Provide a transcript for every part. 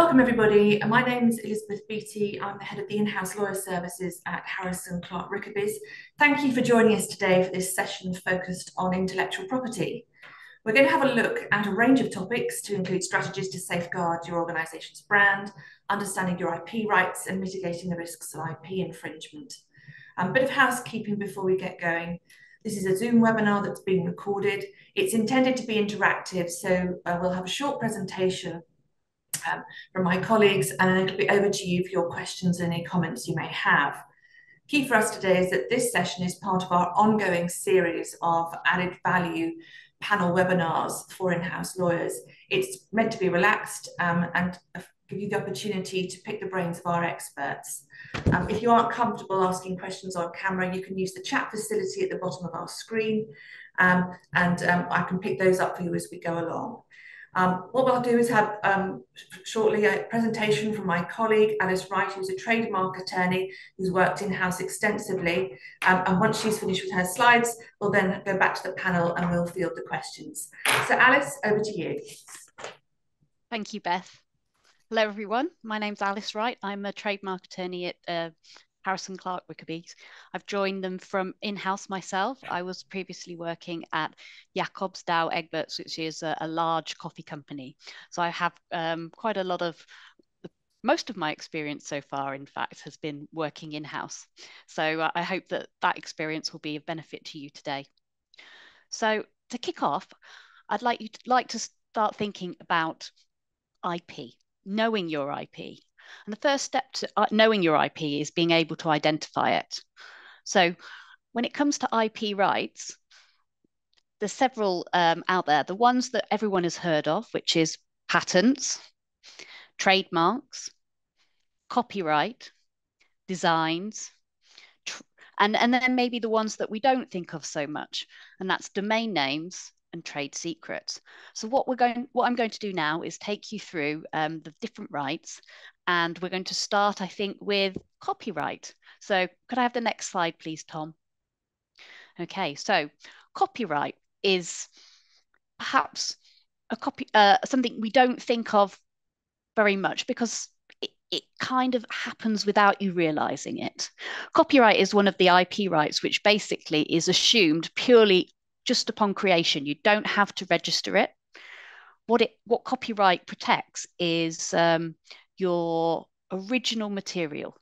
Welcome, everybody. My name is Elizabeth Beattie. I'm the head of the in-house lawyer services at Harrison Clark Rickaby's. Thank you for joining us today for this session focused on intellectual property. We're going to have a look at a range of topics to include strategies to safeguard your organisation's brand, understanding your IP rights, and mitigating the risks of IP infringement. A bit of housekeeping before we get going. This is a Zoom webinar that's being recorded. It's intended to be interactive, so we'll have a short presentation from my colleagues, and then it'll be over to you for your questions and any comments you may have. Key for us today is that this session is part of our ongoing series of added value panel webinars for in-house lawyers. It's meant to be relaxed and give you the opportunity to pick the brains of our experts. If you aren't comfortable asking questions on camera, you can use the chat facility at the bottom of our screen, and I can pick those up for you as we go along. What we'll do is have shortly a presentation from my colleague, Alice Wright, who's a trademark attorney who's worked in-house extensively. And once she's finished with her slides, we'll then go back to the panel and we'll field the questions. So Alice, over to you. Thank you, Beth. Hello, everyone. My name's Alice Wright. I'm a trademark attorney at Harrison Clark Rickaby's. I've joined them from in-house myself. I was previously working at Jacobs Douwe Egberts, which is a large coffee company. So I have quite a lot of, most of my experience so far, in fact, has been working in-house. So I hope that that experience will be of benefit to you today. So to kick off, I'd like to start thinking about IP, knowing your IP. And the first step to knowing your IP is being able to identify it. So when it comes to IP rights, there's several out there. The ones that everyone has heard of, which is patents, trademarks, copyright, designs, and then maybe the ones that we don't think of so much, and that's domain names and trade secrets. So what I'm going to do now is take you through the different rights, and we're going to start, I think, with copyright. So could I have the next slide, please, Tom? Okay, so copyright is perhaps something we don't think of very much because it kind of happens without you realizing it. Copyright is one of the IP rights which basically is assumed purely just upon creation. You don't have to register it. What copyright protects is your original material,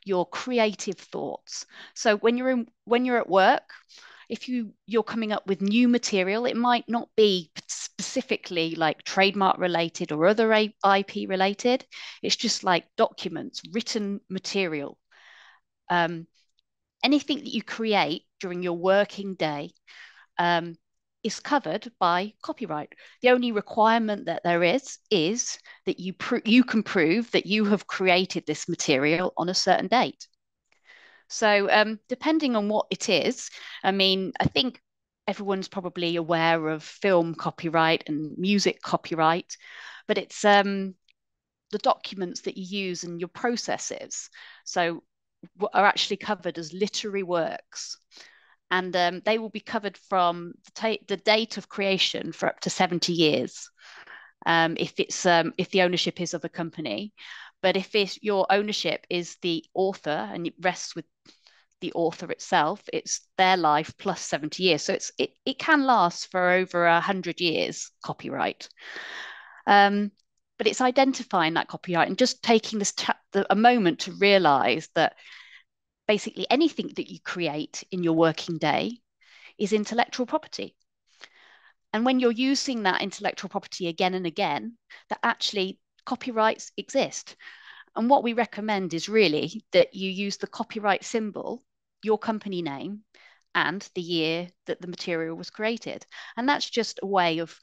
your creative thoughts. So when you're at work, if you're coming up with new material, it might not be specifically like trademark related or other IP related. It's just like documents, written material. Anything that you create during your working day is covered by copyright. The only requirement that there is that you can prove that you have created this material on a certain date. So depending on what it is, I mean, I think everyone's probably aware of film copyright and music copyright, but it's the documents that you use and your processes. So are actually covered as literary works. And they will be covered from the date of creation for up to 70 years, if the ownership is of a company. But if your ownership is the author and it rests with the author itself, it's their life plus 70 years. So it can last for over 100 years, copyright. But it's identifying that copyright and just taking a moment to realize that basically anything that you create in your working day is intellectual property. And when you're using that intellectual property again and again, that actually copyrights exist. And what we recommend is really that you use the copyright symbol, your company name, and the year that the material was created. And that's just a way of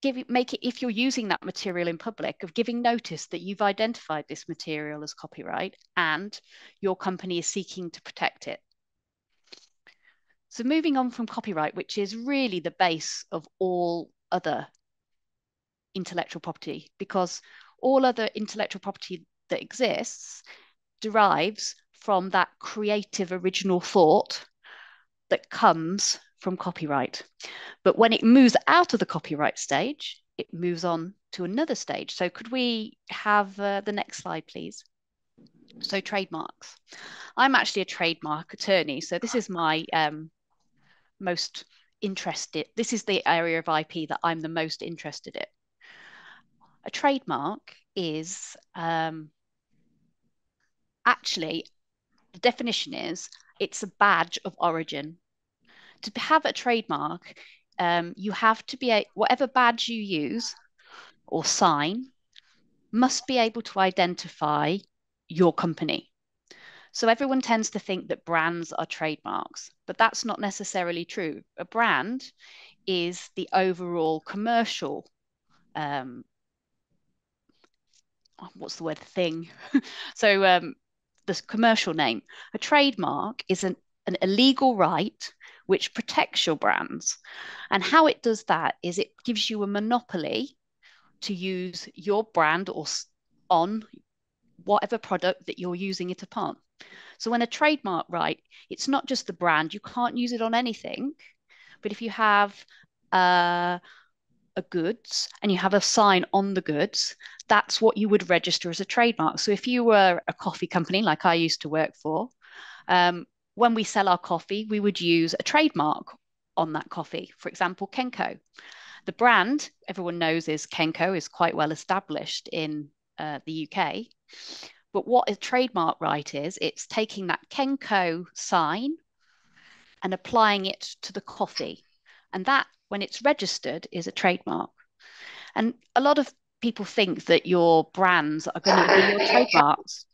if you're using that material in public, of giving notice that you've identified this material as copyright and your company is seeking to protect it. So moving on from copyright, which is really the base of all other intellectual property, because all other intellectual property that exists derives from that creative original thought that comes from copyright. But when it moves out of the copyright stage, it moves on to another stage. So could we have the next slide, please? So trademarks. I'm actually a trademark attorney, so this is my most interested. This is the area of IP that I'm the most interested in. A trademark is actually, the definition is it's a badge of origin. To have a trademark, you have to be whatever badge you use or sign must be able to identify your company. So everyone tends to think that brands are trademarks, but that's not necessarily true. A brand is the overall commercial, what's the word, thing. So the commercial name. A trademark is a legal right which protects your brands. And how it does that is it gives you a monopoly to use your brand or on whatever product that you're using it upon. So when a trademark right, it's not just the brand, you can't use it on anything. But if you have a goods and you have a sign on the goods, that's what you would register as a trademark. So if you were a coffee company like I used to work for, when we sell our coffee, we would use a trademark on that coffee. For example, Kenco. The brand everyone knows is Kenco, is quite well established in the UK. But what a trademark right is, it's taking that Kenco sign and applying it to the coffee. And that, when it's registered, is a trademark. And a lot of people think that your brands are going to be your trademarks,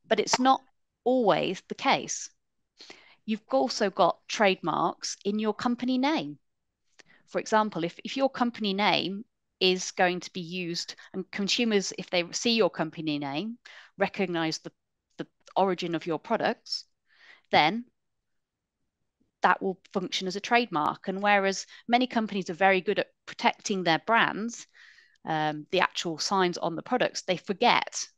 but it's not always the case. You've also got trademarks in your company name. For example, if your company name is going to be used and consumers, if they see your company name, recognize the origin of your products, then that will function as a trademark. And whereas many companies are very good at protecting their brands, the actual signs on the products, they forget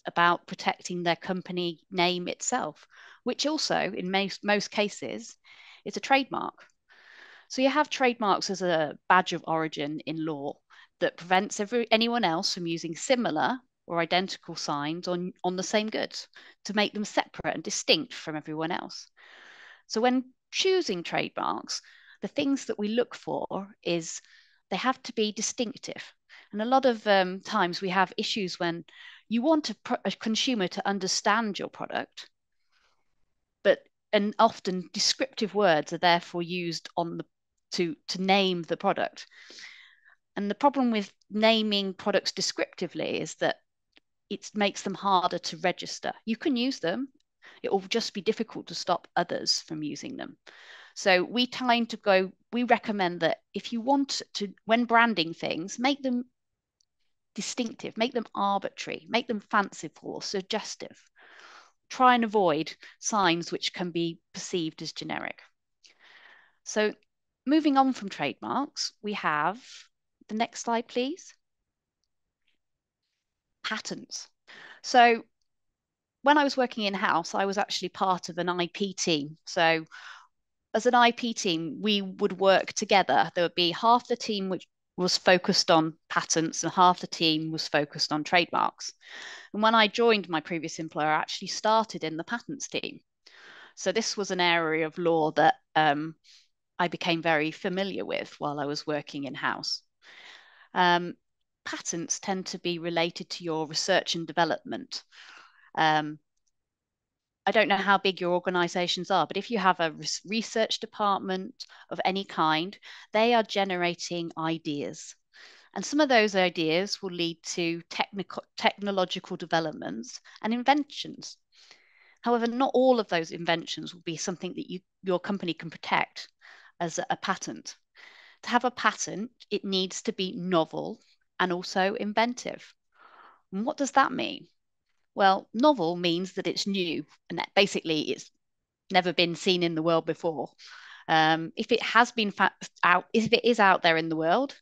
about protecting their company name itself, which also in most cases is a trademark. So you have trademarks as a badge of origin in law that prevents anyone else from using similar or identical signs on the same goods to make them separate and distinct from everyone else. So when choosing trademarks, the things that we look for is they have to be distinctive. And a lot of times we have issues when you want a consumer to understand your product, and often descriptive words are therefore used on to name the product. And the problem with naming products descriptively is that it makes them harder to register. You can use them, it will just be difficult to stop others from using them. So we recommend that if you want to, when branding things, make them distinctive, make them arbitrary, make them fanciful or suggestive. Try and avoid signs which can be perceived as generic. So moving on from trademarks, we have the next slide, please. Patents. So when I was working in-house, I was actually part of an IP team. So as an IP team, we would work together. There would be half the team which was focused on patents and half the team was focused on trademarks. And when I joined my previous employer, I actually started in the patents team. So this was an area of law that I became very familiar with while I was working in-house. Patents tend to be related to your research and development. I don't know how big your organizations are, but if you have a research department of any kind, they are generating ideas. And some of those ideas will lead to technological developments and inventions. However, not all of those inventions will be something that your company can protect as a patent. To have a patent, it needs to be novel and also inventive. And what does that mean? Well, novel means that it's new and that basically it's never been seen in the world before. If it has been if it is out there in the world,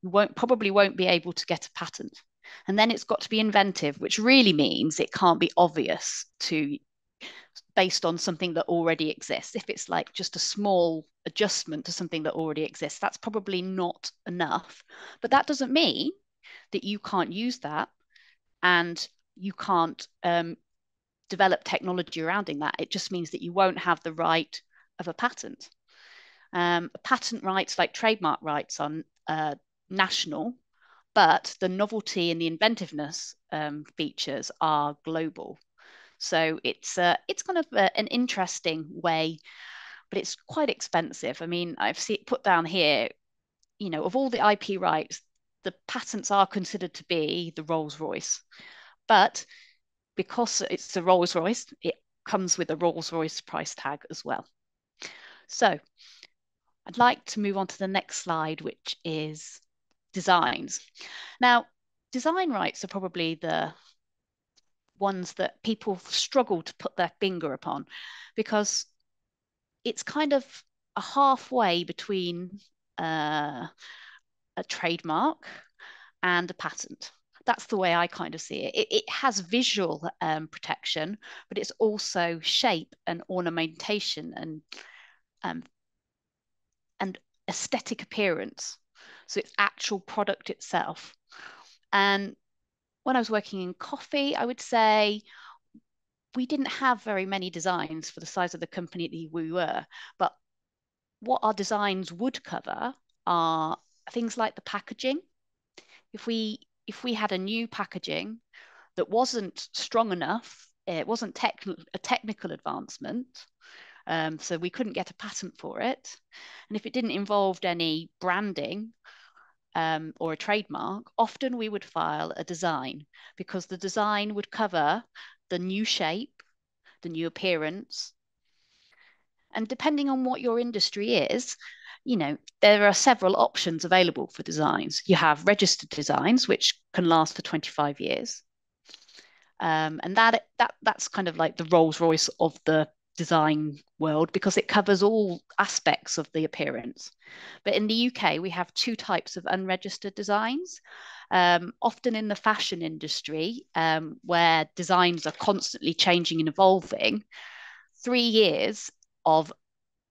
you probably won't be able to get a patent. And then it's got to be inventive, which really means it can't be obvious to based on something that already exists. If it's like just a small adjustment to something that already exists, that's probably not enough. But that doesn't mean that you can't use that and you can't develop technology surrounding that. It just means that you won't have the right of a patent. Patent rights, like trademark rights, are national, but the novelty and the inventiveness features are global. So it's kind of an interesting way, but it's quite expensive. I mean, I've seen put down here, of all the IP rights, the patents are considered to be the Rolls Royce, but because it's a Rolls Royce, it comes with a Rolls Royce price tag as well. So I'd like to move on to the next slide, which is designs. Now, design rights are probably the ones that people struggle to put their finger upon because it's kind of a halfway between a trademark and a patent. That's the way I kind of see it. It has visual protection, but it's also shape and ornamentation um, and aesthetic appearance. So it's actual product itself. And when I was working in coffee, I would say we didn't have very many designs for the size of the company that we were. But what our designs would cover are things like the packaging. If we had a new packaging that wasn't strong enough, it wasn't a technical advancement, so we couldn't get a patent for it. And if it didn't involve any branding or a trademark, often we would file a design because the design would cover the new shape, the new appearance. And depending on what your industry is, there are several options available for designs. You have registered designs, which can last for 25 years. And that's kind of like the Rolls Royce of the design world because it covers all aspects of the appearance. But in the UK, we have two types of unregistered designs. Often in the fashion industry, where designs are constantly changing and evolving, 3 years of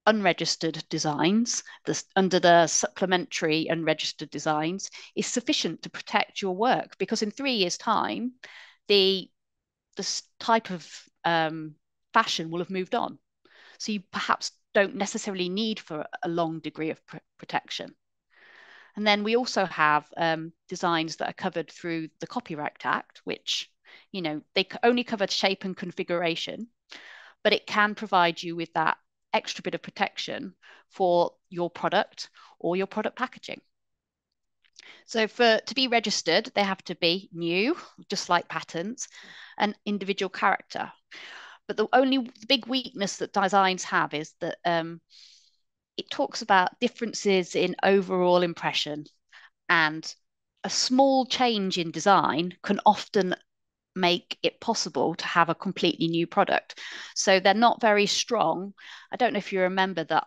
unregistered designs under the supplementary unregistered designs is sufficient to protect your work because in 3 years' time, the type of fashion will have moved on. So you perhaps don't necessarily need for a long degree of protection. And then we also have designs that are covered through the Copyright Act, which, they only cover shape and configuration, but it can provide you with that extra bit of protection for your product or your product packaging. So to be registered, they have to be new, just like patents, and individual character. But the big weakness that designs have is that it talks about differences in overall impression, and a small change in design can often make it possible to have a completely new product. So they're not very strong. I don't know if you remember that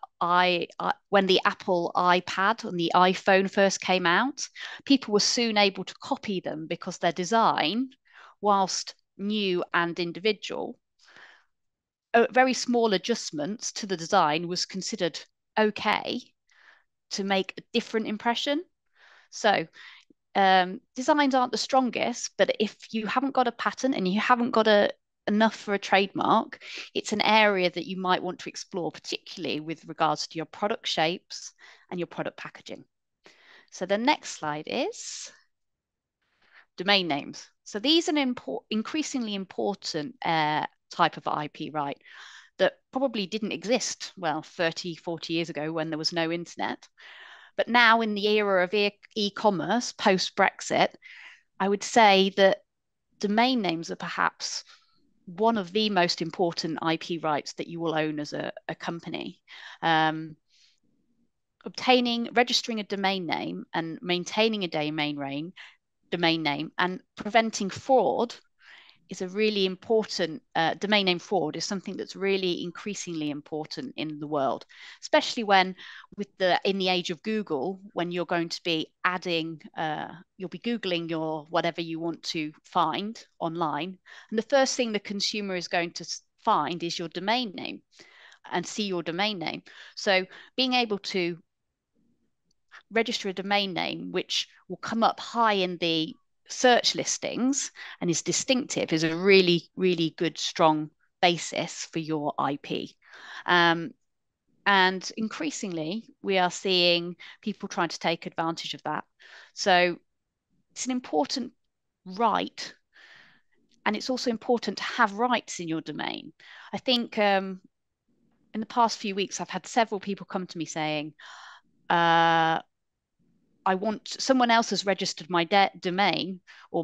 when the Apple iPad and the iPhone first came out, people were soon able to copy them because their design, whilst new and individual, very small adjustments to the design was considered okay to make a different impression. So designs aren't the strongest, but if you haven't got a patent and you haven't got enough for a trademark, it's an area that you might want to explore, particularly with regards to your product shapes and your product packaging. So the next slide is domain names. So these are an increasingly important type of IP right that probably didn't exist, 30, 40 years ago when there was no internet. But now in the era of e-commerce, post-Brexit, I would say that domain names are perhaps one of the most important IP rights that you will own as a company. Registering a domain name and maintaining a domain name and preventing fraud is a really important, domain name fraud is something that's really increasingly important in the world, especially when in the age of Google, when you're going to be adding, you'll be Googling your whatever you want to find online. And the first thing the consumer is going to find is your domain name and see your domain name. So being able to register a domain name which will come up high in the search listings and is distinctive is a really, really good, strong basis for your IP. And increasingly, we are seeing people trying to take advantage of that. So it's an important right. And it's also important to have rights in your domain. I think in the past few weeks, I've had several people come to me saying, I want someone else has registered my domain or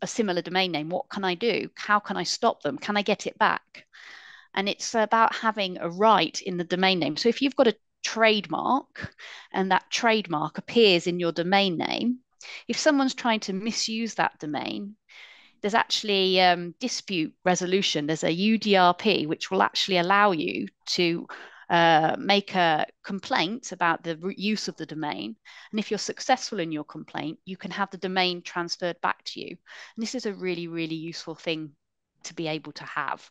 a similar domain name. What can I do? How can I stop them? Can I get it back? And it's about having a right in the domain name. So if you've got a trademark and that trademark appears in your domain name, if someone's trying to misuse that domain, there's actually dispute resolution. There's a UDRP, which will actually allow you to make a complaint about the use of the domain. And if you're successful in your complaint, you can have the domain transferred back to you. And this is a really, really useful thing to be able to have.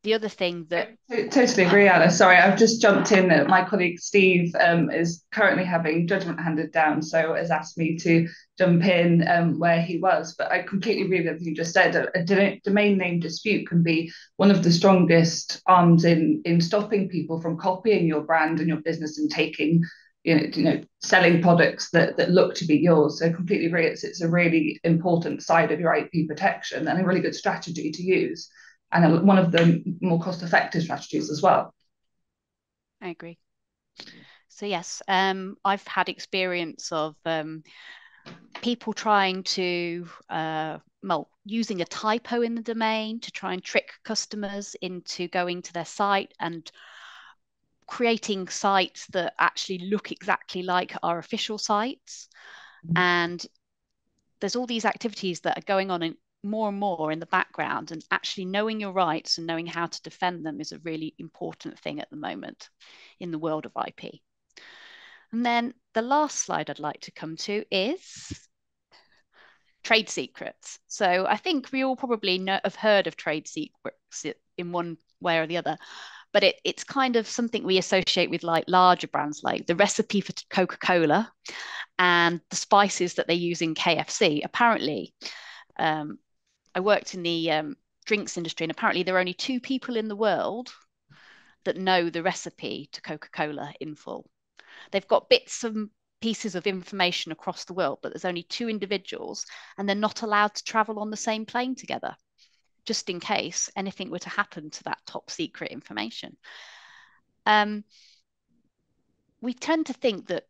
The other thing that... I totally agree, Alice. Sorry, I've just jumped in. My colleague Steve is currently having judgment handed down, so has asked me to jump in where he was. But I completely agree with everything you just said. A domain name dispute can be one of the strongest arms in stopping people from copying your brand and your business and taking, selling products that look to be yours. So completely agree. It's a really important side of your IP protection and a really good strategy to use. And one of the more cost-effective strategies as well. I agree. So yes, I've had experience of people trying to, using a typo in the domain to try and trick customers into going to their site and creating sites that actually look exactly like our official sites. And there's all these activities that are going on in more and more in the background, and actually knowing your rights and knowing how to defend them is a really important thing at the moment in the world of IP. And then the last slide I'd like to come to is trade secrets. So I think we all probably have heard of trade secrets in one way or the other, but it's kind of something we associate with like larger brands, like the recipe for Coca-Cola and the spices that they use in KFC. Apparently, I worked in the drinks industry, and apparently there are only 2 people in the world that know the recipe to Coca-Cola in full. They've got bits and pieces of information across the world, but there's only 2 individuals, and they're not allowed to travel on the same plane together, just in case anything were to happen to that top secret information. We tend to think that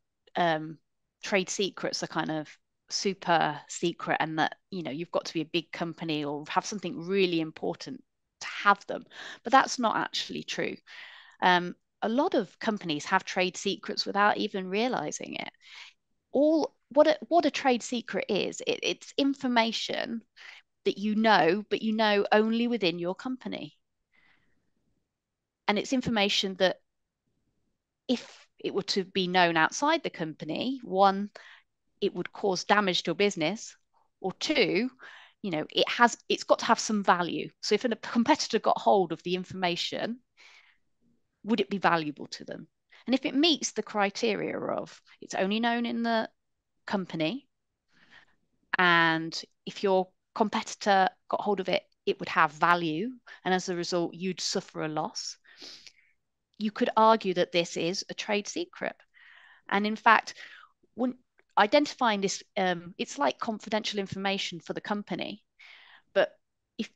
trade secrets are kind of super secret and that you've got to be a big company or have something really important to have them, but that's not actually true. A lot of companies have trade secrets without even realizing it. What a trade secret is, it's information that but only within your company, and it's information that if it were to be known outside the company, one, it would cause damage to a business, or 2, it's got to have some value. So if a competitor got hold of the information, would it be valuable to them? And if it meets the criteria of it's only known in the company, and if your competitor got hold of it, it would have value, and as a result, you'd suffer a loss, you could argue that this is a trade secret. And in fact, when identifying this, it's like confidential information for the company. But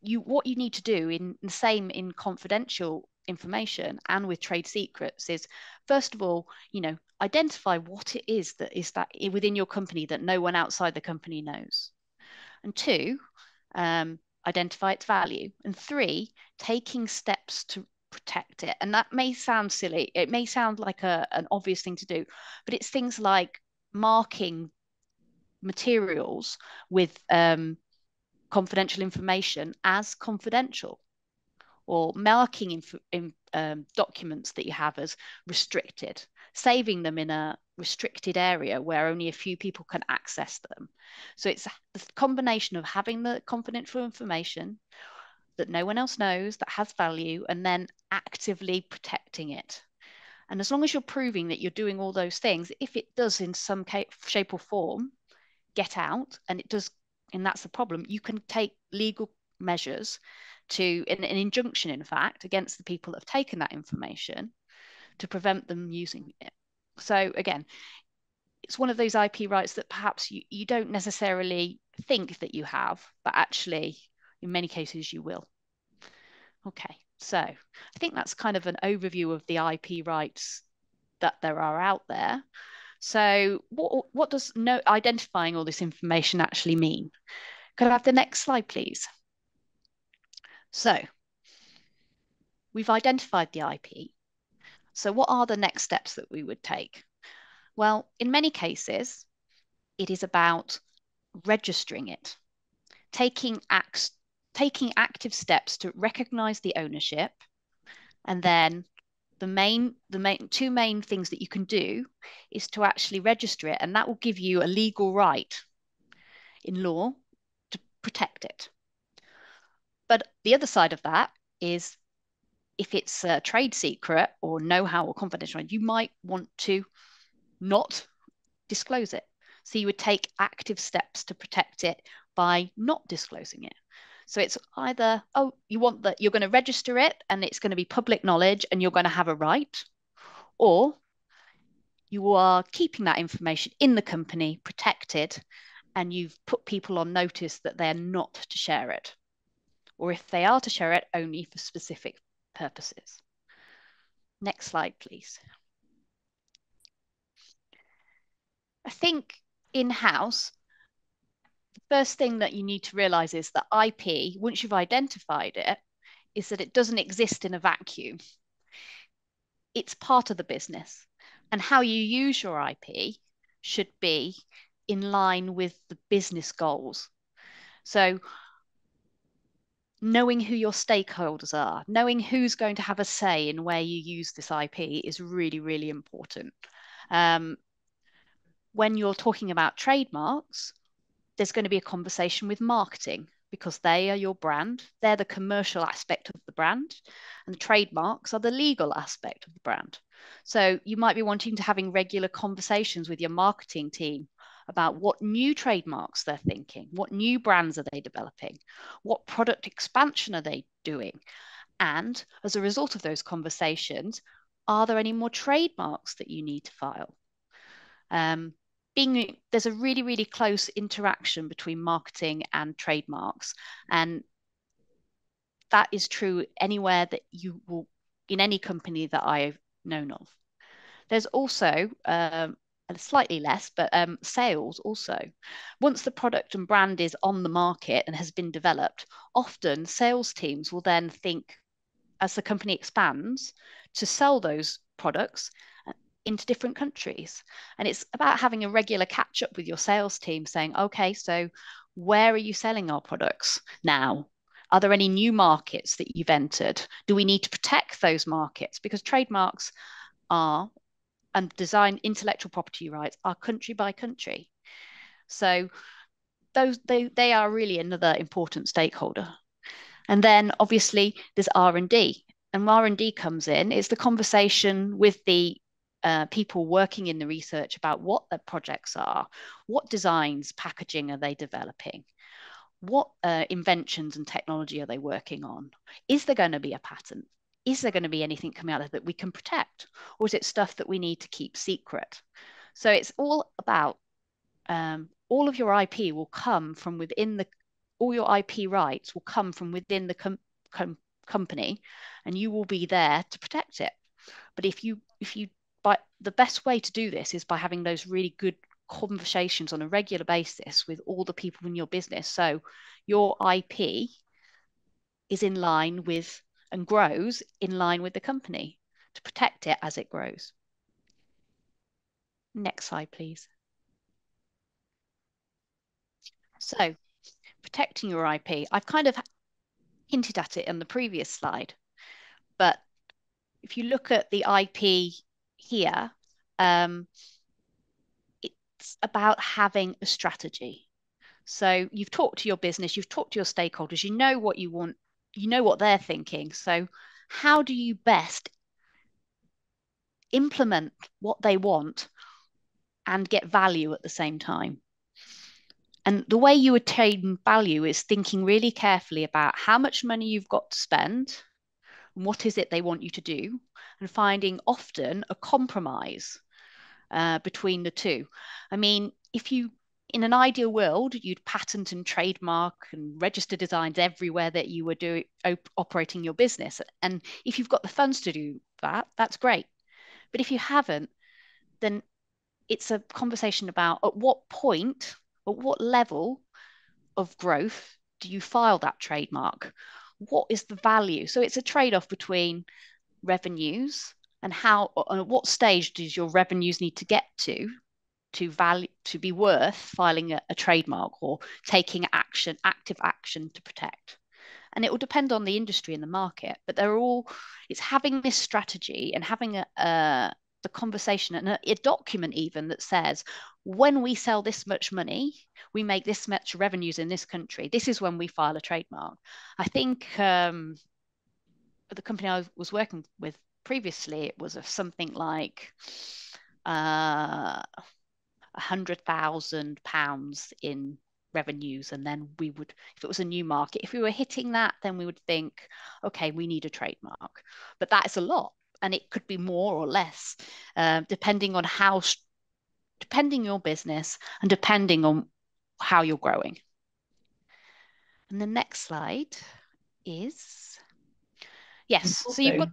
what you need to do in the same in confidential information and with trade secrets is, first of all, identify what it is that within your company that no one outside the company knows. And 2, identify its value. And 3, taking steps to protect it. And that may sound silly. It may sound like an obvious thing to do, but it's things like marking materials with confidential information as confidential, or marking documents that you have as restricted, saving them in a restricted area where only a few people can access them. So it's the combination of having the confidential information, that no one else knows, that has value, and then actively protecting it. And as long as you're proving that you're doing all those things, if it does in some shape or form get out, and it does, and that's the problem, you can take legal measures to an injunction, in fact, against the people that have taken that information to prevent them using it. So again, it's one of those IP rights that perhaps you don't necessarily think that you have, but actually, in many cases, you will. Okay, so I think that's kind of an overview of the IP rights that there are out there. So what does identifying all this information actually mean? Could I have the next slide, please? So we've identified the IP. So what are the next steps that we would take? Well, in many cases, it is about registering it, taking active steps to recognize the ownership, and then the two main things that you can do is to actually register it, and that will give you a legal right in law to protect it. But the other side of that is if it's a trade secret or know-how or confidential, you might want to not disclose it. So you would take active steps to protect it by not disclosing it. So it's either, oh, you want that you're going to register it and it's going to be public knowledge and you're going to have a right, or you are keeping that information in the company protected and you've put people on notice that they're not to share it. Or if they are to share it, only for specific purposes. Next slide, please. I think in-house, the first thing that you need to realize is that IP, once you've identified it, is that it doesn't exist in a vacuum. It's part of the business. And how you use your IP should be in line with the business goals. So knowing who your stakeholders are, knowing who's going to have a say in where you use this IP is really, really important. When you're talking about trademarks, there's going to be a conversation with marketing because they are your brand. They're the commercial aspect of the brand, and the trademarks are the legal aspect of the brand. So you might be wanting to having regular conversations with your marketing team about what new trademarks they're thinking, what new brands are they developing, what product expansion are they doing, and as a result of those conversations, are there any more trademarks that you need to file? There's a really, really close interaction between marketing and trademarks. And that is true anywhere that you will, in any company that I've known of. There's also, slightly less, but sales also. Once the product and brand is on the market and has been developed, often sales teams will then think, as the company expands, to sell those products into different countries. And it's about having a regular catch up with your sales team saying, okay, so where are you selling our products now? Are there any new markets that you've entered? Do we need to protect those markets? Because trademarks are, and design intellectual property rights are country by country. So they are really another important stakeholder. And then obviously there's R&D. And R&D comes in, it's the conversation with the people working in the research about what their projects are, what designs, packaging are they developing, what inventions and technology are they working on? Is there going to be a patent? Is there going to be anything coming out of it that we can protect? Or is it stuff that we need to keep secret? So it's all about, all of your IP will come from within all your IP rights will come from within the company, and you will be there to protect it. But but the best way to do this is by having those really good conversations on a regular basis with all the people in your business. So your IP is in line with and grows in line with the company to protect it as it grows. Next slide, please. So protecting your IP, I've kind of hinted at it on the previous slide, but if you look at the IP here, it's about having a strategy. So you've talked to your business, you've talked to your stakeholders, you know what you want you know what they're thinking. So how do you best implement what they want and get value at the same time? And the way you attain value is thinking really carefully about how much money you've got to spend and what is it they want you to do, and finding often a compromise between the two. I mean, if you, in an ideal world, you'd patent and trademark and register designs everywhere that you were doing operating your business. And if you've got the funds to do that, that's great. But if you haven't, then it's a conversation about at what point, at what level of growth do you file that trademark? What is the value? So it's a trade-off between revenues and how, at what stage does your revenues need to get to value, to be worth filing a trademark or taking action, active action to protect. And it will depend on the industry and the market, but they're all, it's having this strategy and having the conversation and a document even that says, when we sell this much money, we make this much revenues in this country. This is when we file a trademark. I think the company I was working with previously, it was something like £100,000 in revenues, and then we would, if it was a new market, if we were hitting that, then we would think, okay, we need a trademark. But that is a lot, and it could be more or less, depending on how, depending on your business and depending on how you're growing. And the next slide is, yes, so you've got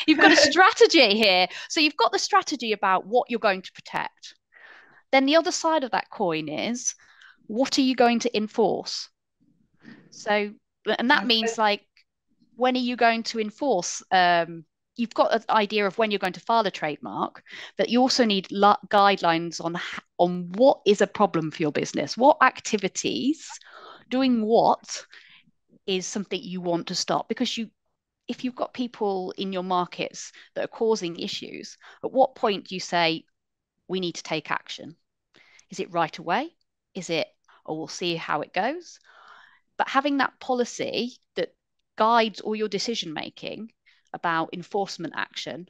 you've got a strategy here. So you've got the strategy about what you're going to protect. Then the other side of that coin is, what are you going to enforce? So, and that means like, when are you going to enforce? You've got an idea of when you're going to file a trademark, but you also need guidelines on what is a problem for your business, what activities, doing what is something you want to stop, because if you've got people in your markets that are causing issues, at what point do you say, we need to take action? Is it right away? Is it, oh, we'll see how it goes? But having that policy that guides all your decision making about enforcement action,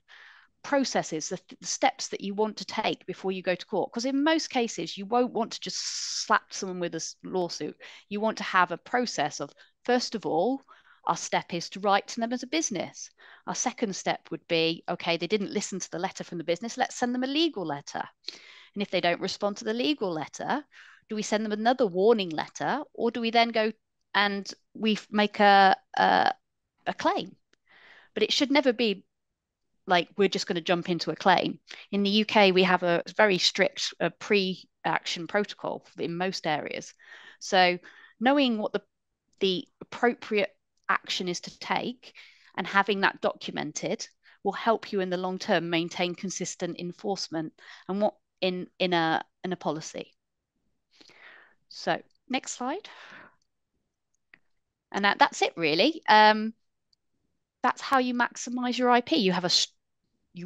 processes, the steps that you want to take before you go to court. Because in most cases, you won't want to just slap someone with a lawsuit. You want to have a process of, first of all, our step is to write to them as a business. Our second step would be, okay, they didn't listen to the letter from the business, let's send them a legal letter. And if they don't respond to the legal letter, do we send them another warning letter, or do we then go and we make a claim? But it should never be like we're just going to jump into a claim. In the UK, we have a very strict pre-action protocol in most areas. So knowing what the appropriate action is to take and having that documented will help you in the long term maintain consistent enforcement and what in a policy. So next slide. And that's it really. That's how you maximize your IP. You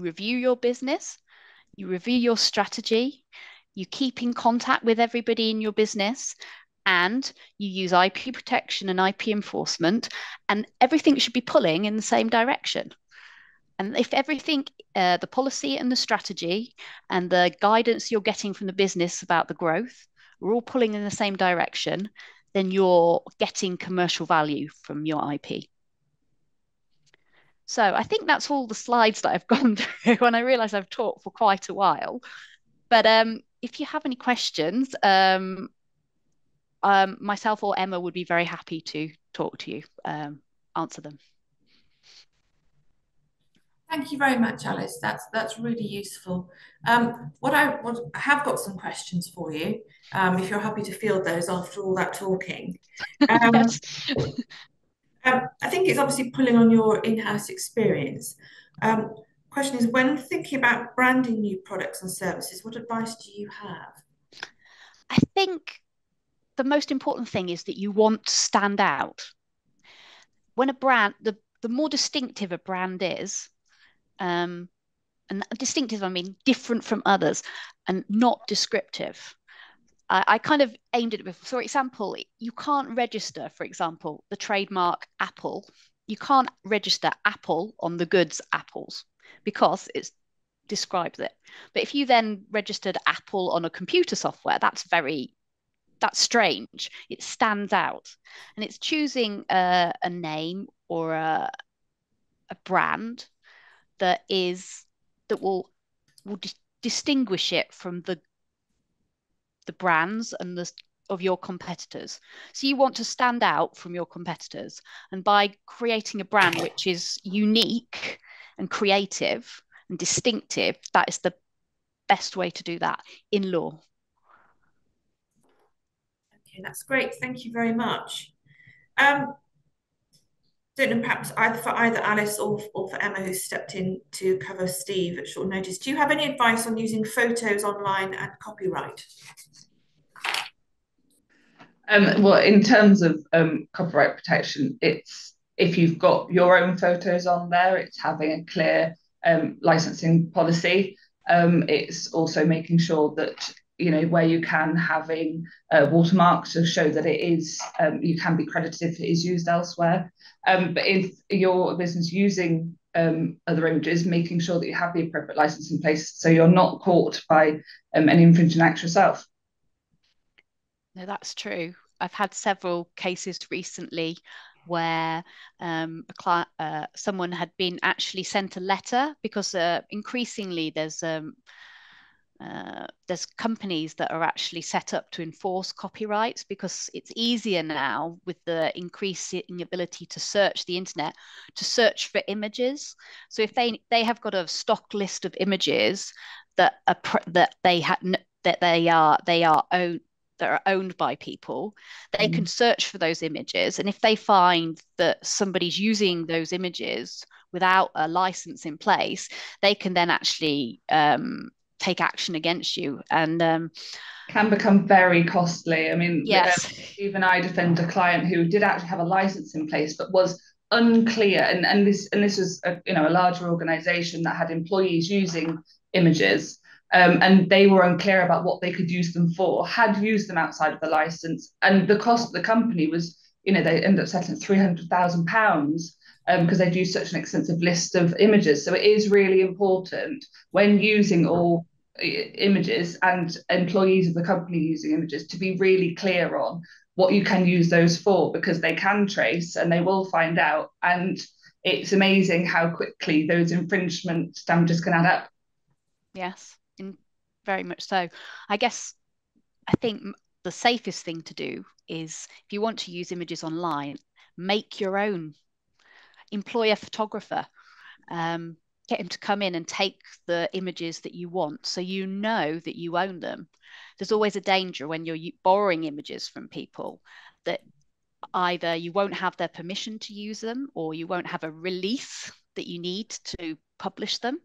review your business, you review your strategy, you keep in contact with everybody in your business, and you use IP protection and IP enforcement, and everything should be pulling in the same direction. And if everything, the policy and the strategy and the guidance you're getting from the business about the growth, are all pulling in the same direction, then you're getting commercial value from your IP. So I think that's all the slides that I've gone through, and I realize I've talked for quite a while. But if you have any questions, myself or Emma would be very happy to talk to you, answer them. Thank you very much, Alice. That's really useful. I have got some questions for you, if you're happy to field those after all that talking. Yes. I think it's obviously pulling on your in-house experience. Question is, when thinking about branding new products and services, what advice do you have? I think the most important thing is that you want to stand out. When a brand, the more distinctive a brand is, and distinctive, I mean different from others and not descriptive. I kind of aimed at it before. For example, you can't register, for example, the trademark Apple. You can't register Apple on the goods apples because it describes it. But if you then registered Apple on a computer software, that's strange. It stands out, and it's choosing a name or a brand that will distinguish it from the brands and of your competitors. So you want to stand out from your competitors, and by creating a brand which is unique and creative and distinctive, that is the best way to do that in law. Okay, that's great. Thank you very much. Don't know, perhaps for either Alice or for Emma, who stepped in to cover Steve at short notice. Do you have any advice on using photos online and copyright? Well, in terms of copyright protection, it's if you've got your own photos on there, it's having a clear licensing policy. It's also making sure that where you can, having watermarks to show that it is you can be credited if it is used elsewhere. But if your business using other images, making sure that you have the appropriate license in place so you're not caught by any infringing act yourself. No, that's true. I've had several cases recently where someone had been actually sent a letter because increasingly there's companies that are actually set up to enforce copyrights because it's easier now with the increasing ability to search the internet to search for images. So if they have got a stock list of images that are owned by people, they can search for those images, and if they find that somebody's using those images without a license in place, they can then actually take action against you, and can become very costly. I mean, yes. Even I defend a client who did actually have a license in place, but was unclear, and this was a larger organization that had employees using images, and they were unclear about what they could use them for, had used them outside of the license, and the cost of the company was, they ended up settling £300,000 because they'd used such an extensive list of images. So it is really important when using all images and employees of the company using images to be really clear on what you can use those for, because they can trace and they will find out, and it's amazing how quickly those infringement damages can add up. Yes, very much so. I think the safest thing to do is, if you want to use images online, make your own, employ a photographer, get him to come in and take the images that you want, so you know that you own them. There's always a danger when you're borrowing images from people that either you won't have their permission to use them, or you won't have a release that you need to publish them.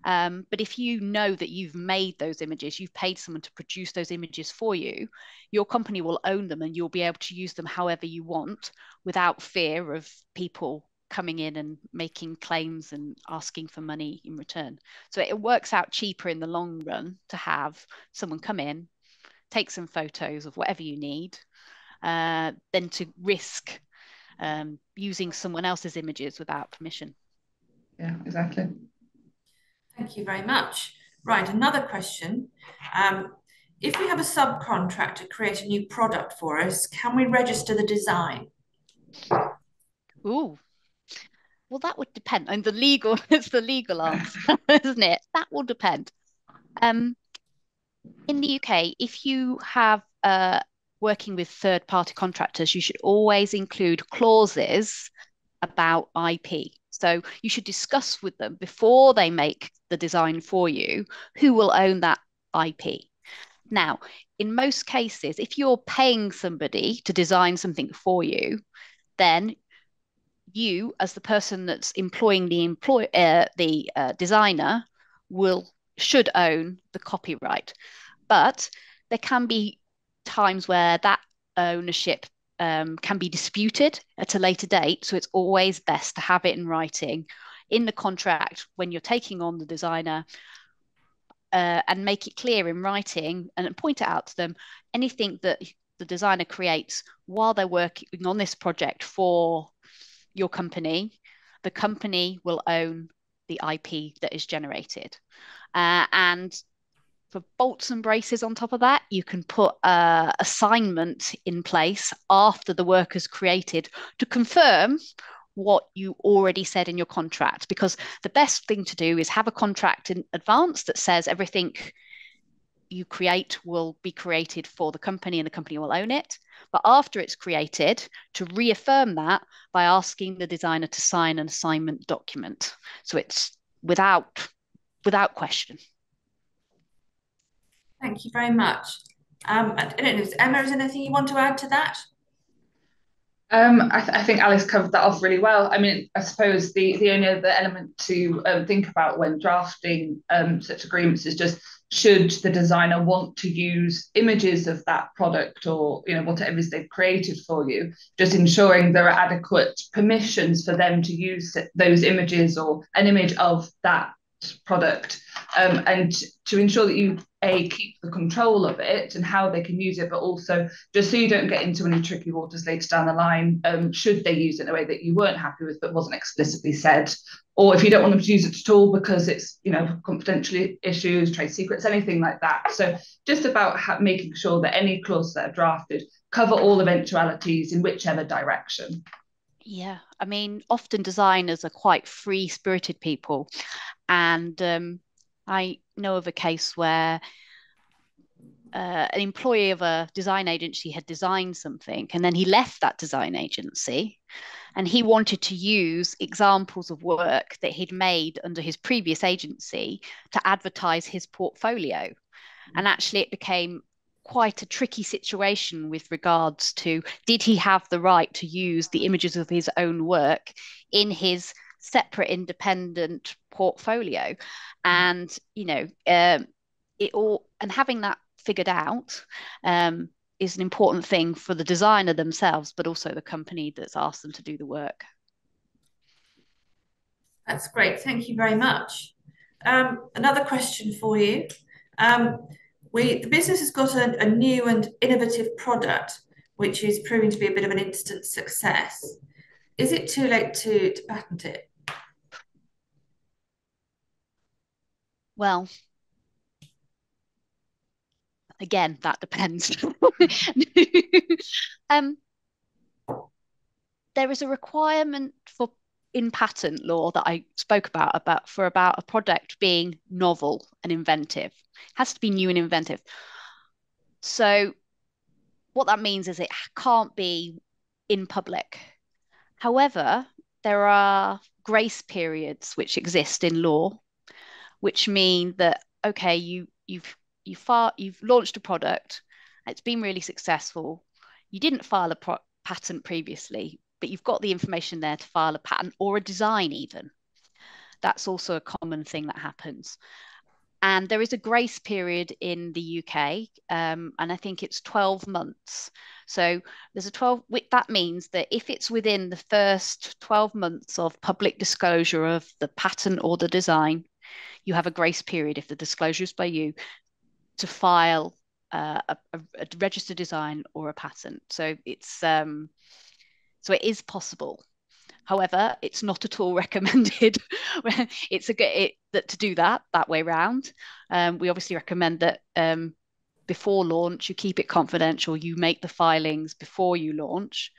But if you know that you've made those images, you've paid someone to produce those images for you, your company will own them and you'll be able to use them however you want without fear of people coming in and making claims and asking for money in return. So it works out cheaper in the long run to have someone come in, take some photos of whatever you need, than to risk using someone else's images without permission. Yeah, exactly. Thank you very much. Right, another question. If we have a subcontractor create a new product for us, can we register the design? Ooh. Well, that would depend. And it's the legal answer, isn't it? That will depend. In the UK, if you have working with third-party contractors, you should always include clauses about IP. So you should discuss with them before they make the design for you, who will own that IP. Now, in most cases, if you're paying somebody to design something for you, then you, as the person that's employing the designer, should own the copyright. But there can be times where that ownership can be disputed at a later date. So it's always best to have it in writing in the contract when you're taking on the designer. and make it clear in writing and point it out to them, anything that the designer creates while they're working on this project for your company, the company will own the IP that is generated. And for bolts and braces on top of that, you can put an assignment in place after the work is created to confirm what you already said in your contract. Because the best thing to do is have a contract in advance that says everything you create will be created for the company and the company will own it. But after it's created, to reaffirm that by asking the designer to sign an assignment document. So it's without question. Thank you very much. I don't know, Emma, is there anything you want to add to that? I think Alice covered that off really well. I mean, I suppose the only other element to think about when drafting such agreements is just, should the designer want to use images of that product or whatever it is they've created for you, just ensuring there are adequate permissions for them to use those images or an image of that product, and to ensure that you keep the control of it and how they can use it, but also just so you don't get into any tricky waters later down the line, should they use it in a way that you weren't happy with but wasn't explicitly said, or if you don't want them to use it at all because it's confidential issues, trade secrets, anything like that. So just about making sure that any clauses that are drafted cover all eventualities in whichever direction. Yeah, I mean, often designers are quite free-spirited people, and I know of a case where an employee of a design agency had designed something, and then he left that design agency, and he wanted to use examples of work that he'd made under his previous agency to advertise his portfolio. And actually, it became quite a tricky situation with regards to, did he have the right to use the images of his own work in his separate independent portfolio? And it all, and having that figured out is an important thing for the designer themselves, but also the company that's asked them to do the work. That's great, thank you very much. Another question for you. The business has got a new and innovative product, which is proving to be a bit of an instant success. Is it too late to patent it? Well, again, that depends. There is a requirement in patent law that I spoke about a product being novel and inventive. It has to be new and inventive. So what that means is it can't be in public. However, there are grace periods which exist in law, which mean that, okay, you've launched a product, it's been really successful. You didn't file a patent previously, but you've got the information there to file a patent or a design even. That's also a common thing that happens. And there is a grace period in the UK, and I think it's 12 months. So there's that means that if it's within the first 12 months of public disclosure of the patent or the design, you have a grace period, if the disclosure is by you, to file a registered design or a patent. So so it is possible. However, it's not at all recommended. To do that way round. We obviously recommend that before launch, you keep it confidential. You make the filings before you launch,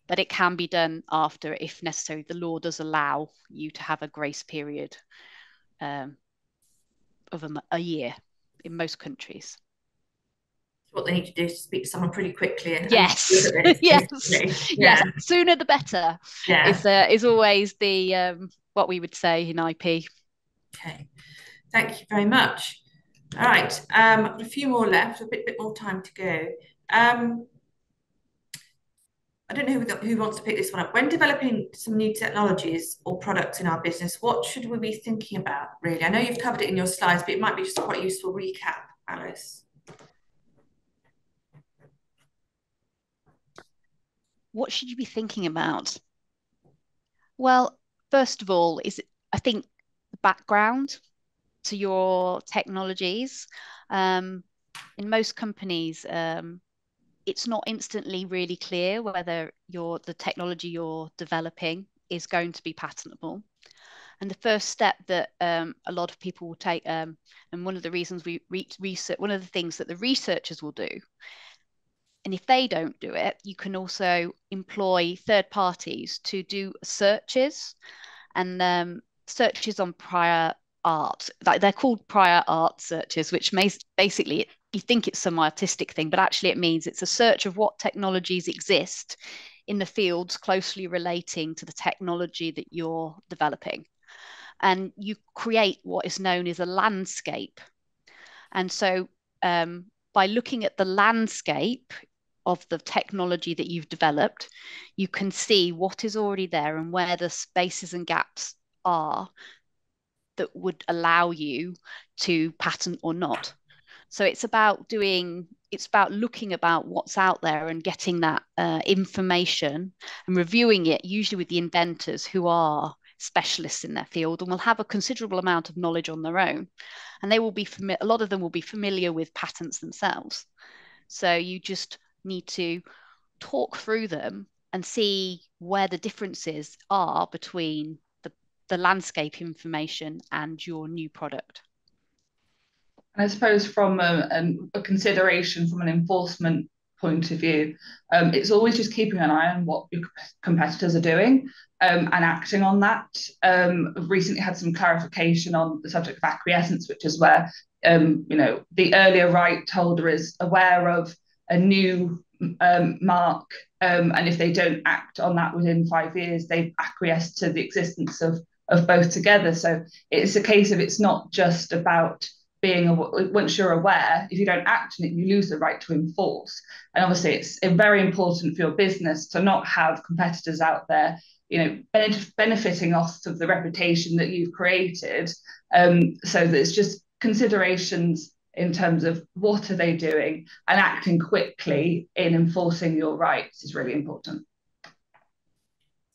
but it can be done after if necessary. The law does allow you to have a grace period of a year in most countries. What they need to do is speak to someone pretty quickly and yes, yes, sooner the better. Yeah, is always the what we would say in IP. Okay, thank you very much. All right, a few more left, a bit more time to go. I don't know who wants to pick this one up. When developing some new technologies or products in our business, what should we be thinking about, really? I know you've covered it in your slides, but it might be just quite a useful recap, Alice. What should you be thinking about? Well, first of all, I think the background. to your technologies. In most companies, it's not instantly really clear whether the technology you're developing is going to be patentable. And the first step that a lot of people will take, and one of the reasons we research, one of the things that the researchers will do, and if they don't do it, you can also employ third parties to do searches and searches on prior art. Like they're called prior art searches, which basically you think it's some artistic thing, but actually it means it's a search of what technologies exist in the fields closely relating to the technology that you're developing. And you create what is known as a landscape. And so by looking at the landscape of the technology that you've developed, you can see what is already there and where the spaces and gaps are that would allow you to patent or not. So it's about looking about what's out there and getting that information and reviewing it, usually with the inventors who are specialists in their field and will have a considerable amount of knowledge on their own. And they will be a lot of them will be familiar with patents themselves. So you just need to talk through them and see where the differences are between the landscape information and your new product. And I suppose from a consideration from an enforcement point of view, it's always just keeping an eye on what your competitors are doing and acting on that. I've recently had some clarification on the subject of acquiescence, which is where the earlier right holder is aware of a new mark, and if they don't act on that within 5 years, they've acquiesced to the existence of both together. So it's a case of it's not just about once you're aware, if you don't act on it, you lose the right to enforce. And obviously, it's very important for your business to not have competitors out there, benefiting off of the reputation that you've created. So that it's just considerations in terms of what are they doing, and acting quickly in enforcing your rights is really important.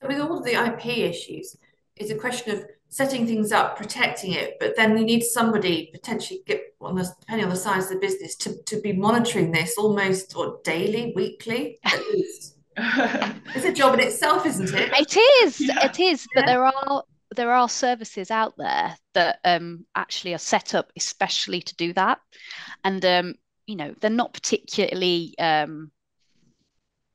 With all of the IP issues, it's a question of setting things up, protecting it, but then you need somebody potentially, depending on the size of the business, to be monitoring this almost daily, weekly, at least. It's a job in itself, isn't it? It is. Yeah. It is. But there are services out there that actually are set up especially to do that, and they're not particularly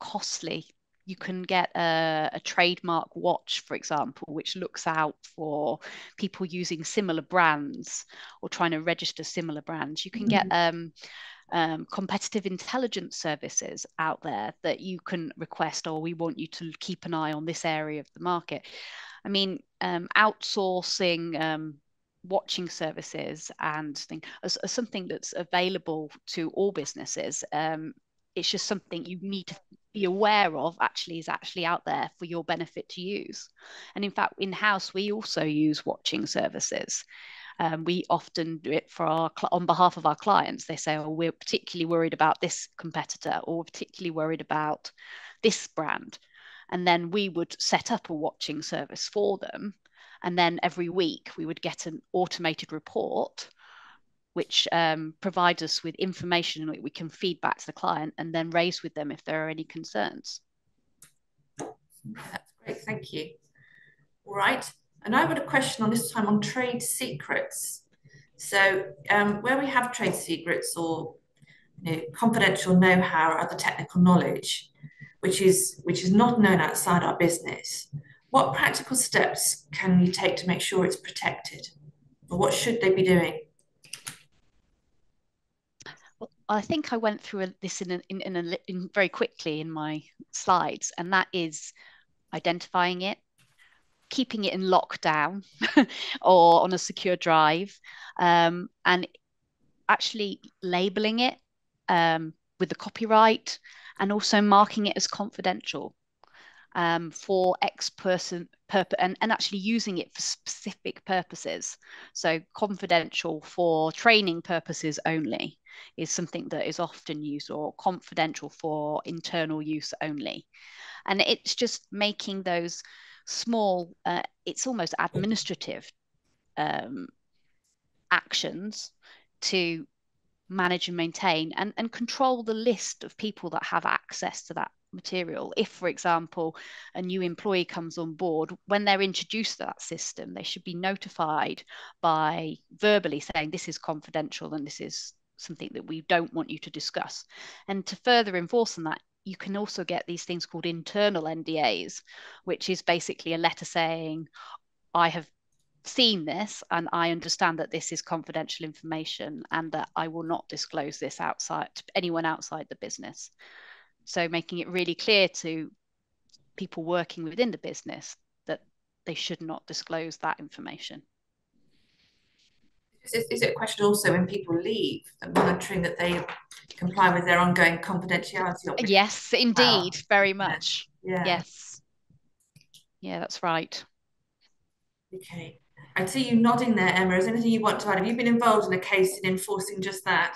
costly. You can get a trademark watch, for example, which looks out for people using similar brands or trying to register similar brands. You can get competitive intelligence services out there that you can request, or we want you to keep an eye on this area of the market. I mean, outsourcing watching services and as something that's available to all businesses. It's just something you need to be aware of is actually out there for your benefit to use. And in fact, in-house, we also use watching services. We often do it on behalf of our clients. They say, oh, we're particularly worried about this competitor, or we're particularly worried about this brand. And then we would set up a watching service for them. And then every week we would get an automated report which provides us with information that we can feed back to the client and then raise with them if there are any concerns. That's great, thank you. All right, and I've got a question on this time on trade secrets. So where we have trade secrets or confidential know-how or other technical knowledge, which is not known outside our business, what practical steps can you take to make sure it's protected? Or what should they be doing? I think I went through this in very quickly in my slides, and that is identifying it, keeping it in lockdown or on a secure drive, and actually labeling it with the copyright, and also marking it as confidential for X person and actually using it for specific purposes. So confidential for training purposes only is something that is often used, or confidential for internal use only. And it's just making those small, it's almost administrative actions to manage and maintain and control the list of people that have access to that material. If, for example, a new employee comes on board, when they're introduced to that system, they should be notified by verbally saying this is confidential and this is something that we don't want you to discuss. And to further enforce on that, you can also get these things called internal NDAs, which is basically a letter saying, I have seen this and I understand that this is confidential information and that I will not disclose this outside to anyone outside the business. So making it really clear to people working within the business that they should not disclose that information. Is it a question also when people leave, monitoring that they comply with their ongoing confidentiality? Yes, indeed, very much. Yeah. Yes. Yeah, that's right. Okay. I see you nodding there, Emma. Is there anything you want to add? Have you been involved in a case in enforcing just that?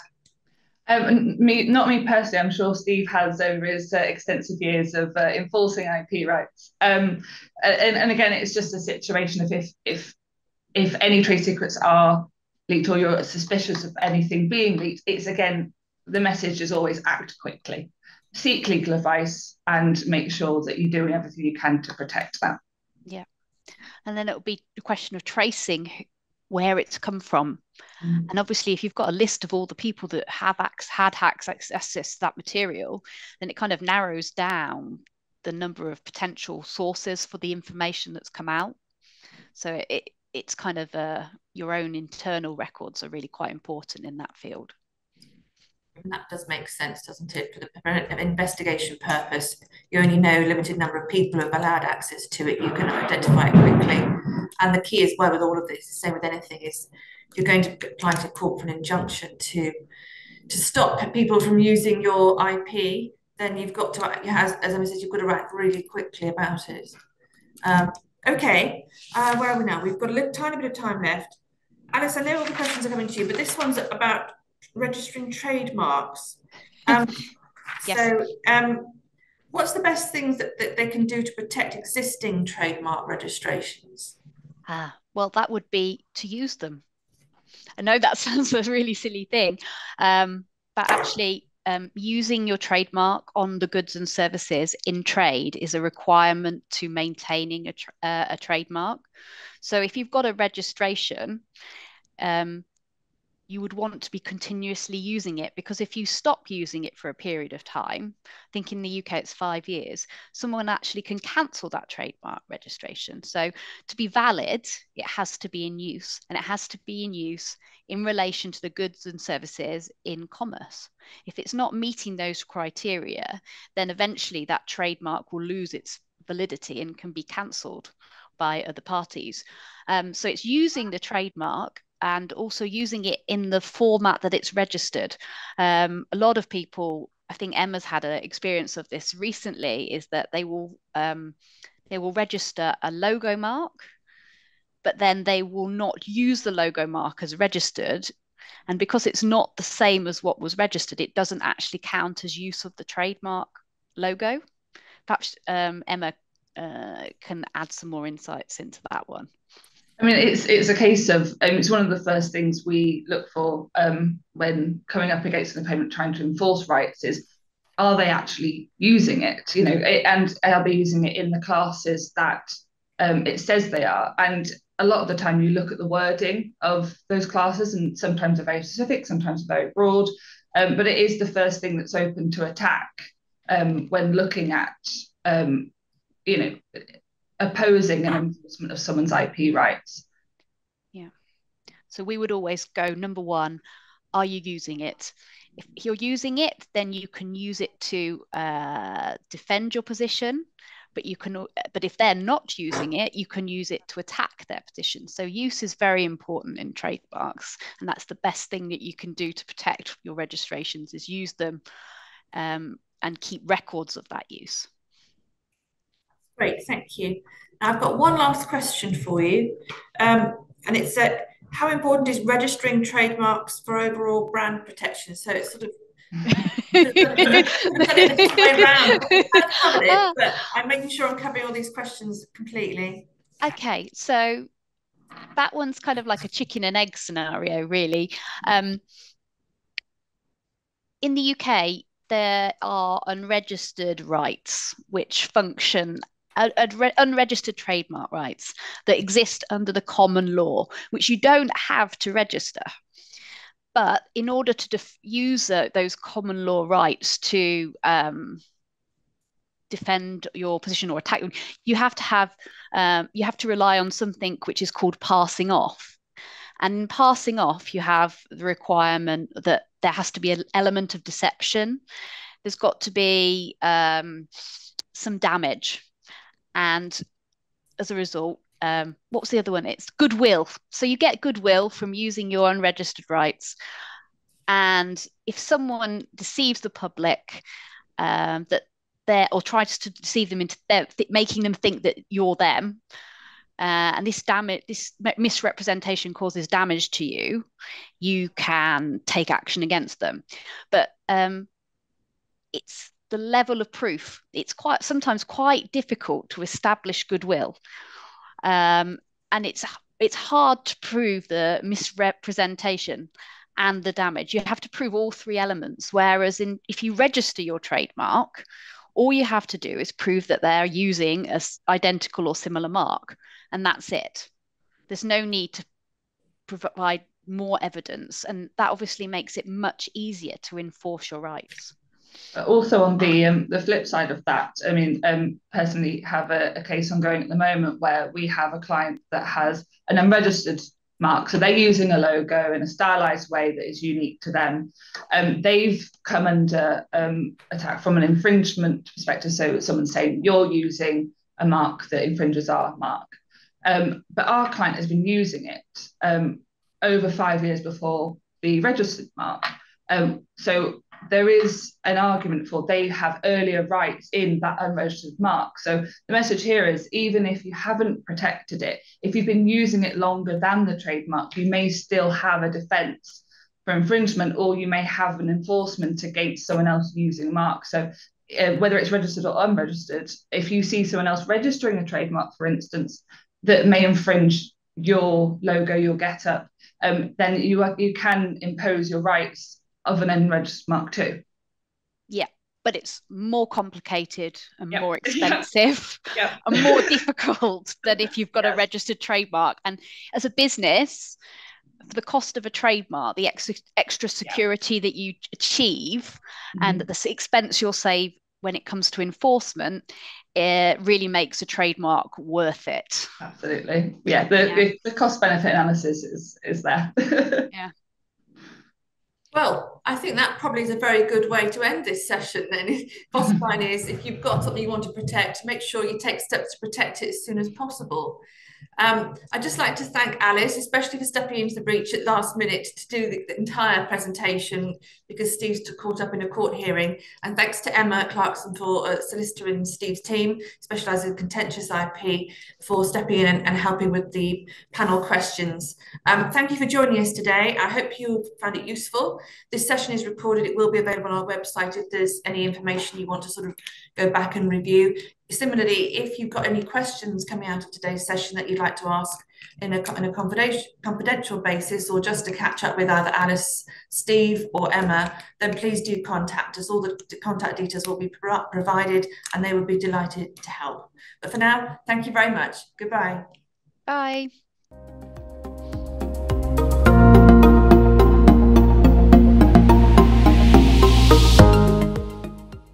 Not me personally. I'm sure Steve has over his extensive years of enforcing IP rights. And again, it's just a situation of if any trade secrets are leaked or you're suspicious of anything being leaked, it's again, the message is always act quickly, seek legal advice, and make sure that you're doing everything you can to protect that. Yeah. And then it'll be a question of tracing where it's come from. And obviously, if you've got a list of all the people that had access to that material, then it kind of narrows down the number of potential sources for the information that's come out. So it's kind of your own internal records are really quite important in that field. And that does make sense, doesn't it? For the investigation purpose, you only know a limited number of people who have allowed access to it. You can identify it quickly. And the key as well with all of this, the same with anything, is if you're going to apply to court for an injunction to stop people from using your IP, then you've got to, as Emma says, you've got to write really quickly about it. Okay, where are we now? We've got a tiny bit of time left. Alice, I know all the questions are coming to you, but this one's about registering trademarks. Yes. So what's the best things that they can do to protect existing trademark registrations? Well, that would be to use them. I know that sounds a really silly thing, but actually using your trademark on the goods and services in trade is a requirement to maintaining a trademark. So if you've got a registration, you would want to be continuously using it, because if you stop using it for a period of time, I think in the UK it's 5 years, someone actually can cancel that trademark registration. So to be valid, it has to be in use, and it has to be in use in relation to the goods and services in commerce. If it's not meeting those criteria, then eventually that trademark will lose its validity and can be cancelled by other parties. So it's using the trademark and also using it in the format that it's registered. A lot of people, I think Emma's had an experience of this recently, is that they will register a logo mark, but then they will not use the logo mark as registered. And because it's not the same as what was registered, it doesn't actually count as use of the trademark logo. Perhaps Emma can add some more insights into that one. I mean, it's a case of, it's one of the first things we look for when coming up against an opponent trying to enforce rights is, are they actually using it? You know, and are they using it in the classes that it says they are? And a lot of the time you look at the wording of those classes, and sometimes they're very specific, sometimes very broad, but it is the first thing that's open to attack when looking at, you know, opposing an enforcement of someone's IP rights. Yeah. So we would always go, number one, are you using it? If you're using it, then you can use it to defend your position, but if they're not using it, you can use it to attack their position. So use is very important in trademarks, and that's the best thing that you can do to protect your registrations, is use them and keep records of that use. Great, thank you. Now I've got one last question for you, and it's how important is registering trademarks for overall brand protection? So it's sort of way round. I've covered it, but I'm making sure I'm covering all these questions completely. Okay, so that one's kind of like a chicken and egg scenario, really. In the UK, there are unregistered rights which function, unregistered trademark rights that exist under the common law, which you don't have to register. But in order to use those common law rights to defend your position or attack them, you have to rely on something which is called passing off. And in passing off, you have the requirement that there has to be an element of deception. There's got to be some damage. And as a result, what was the other one? It's goodwill. So you get goodwill from using your unregistered rights. And if someone deceives the public or tries to deceive them into making them think that you're them, and this misrepresentation causes damage to you, you can take action against them. But it's the level of proof. It's sometimes quite difficult to establish goodwill, and it's hard to prove the misrepresentation and the damage. You have to prove all three elements. Whereas if you register your trademark, all you have to do is prove that they're using an identical or similar mark, and that's it. There's no need to provide more evidence, and that obviously makes it much easier to enforce your rights. Also, on the flip side of that, I mean, personally have a case ongoing at the moment where we have a client that has an unregistered mark. So they're using a logo in a stylized way that is unique to them. They've come under attack from an infringement perspective. So someone's saying you're using a mark that infringes our mark. But our client has been using it over 5 years before the registered mark. So there is an argument for they have earlier rights in that unregistered mark. So the message here is, even if you haven't protected it, if you've been using it longer than the trademark, you may still have a defence for infringement, or you may have an enforcement against someone else using a mark. So whether it's registered or unregistered, if you see someone else registering a trademark, for instance, that may infringe your logo, your get-up, then you can impose your rights of an unregistered mark too. Yeah, but it's more complicated and more expensive and more difficult than if you've got a registered trademark. And as a business, for the cost of a trademark, the extra security that you achieve and the expense you'll save when it comes to enforcement, it really makes a trademark worth it. Absolutely. Yeah, the cost benefit analysis is there. Yeah. Well, I think that probably is a very good way to end this session then. Bottom line is, if you've got something you want to protect, make sure you take steps to protect it as soon as possible. I'd just like to thank Alice, especially for stepping into the breach at last minute to do the entire presentation, because Steve's caught up in a court hearing. And thanks to Emma Clarkson, for solicitor in Steve's team, specialising in contentious IP, for stepping in and helping with the panel questions. Thank you for joining us today. I hope you found it useful. This session is recorded. It will be available on our website if there's any information you want to sort of go back and review. Similarly, if you've got any questions coming out of today's session that you'd like to ask in a confidential basis, or just to catch up with either Alice, Steve or Emma, then please do contact us. All the contact details will be provided and they will be delighted to help. But for now, thank you very much. Goodbye. Bye.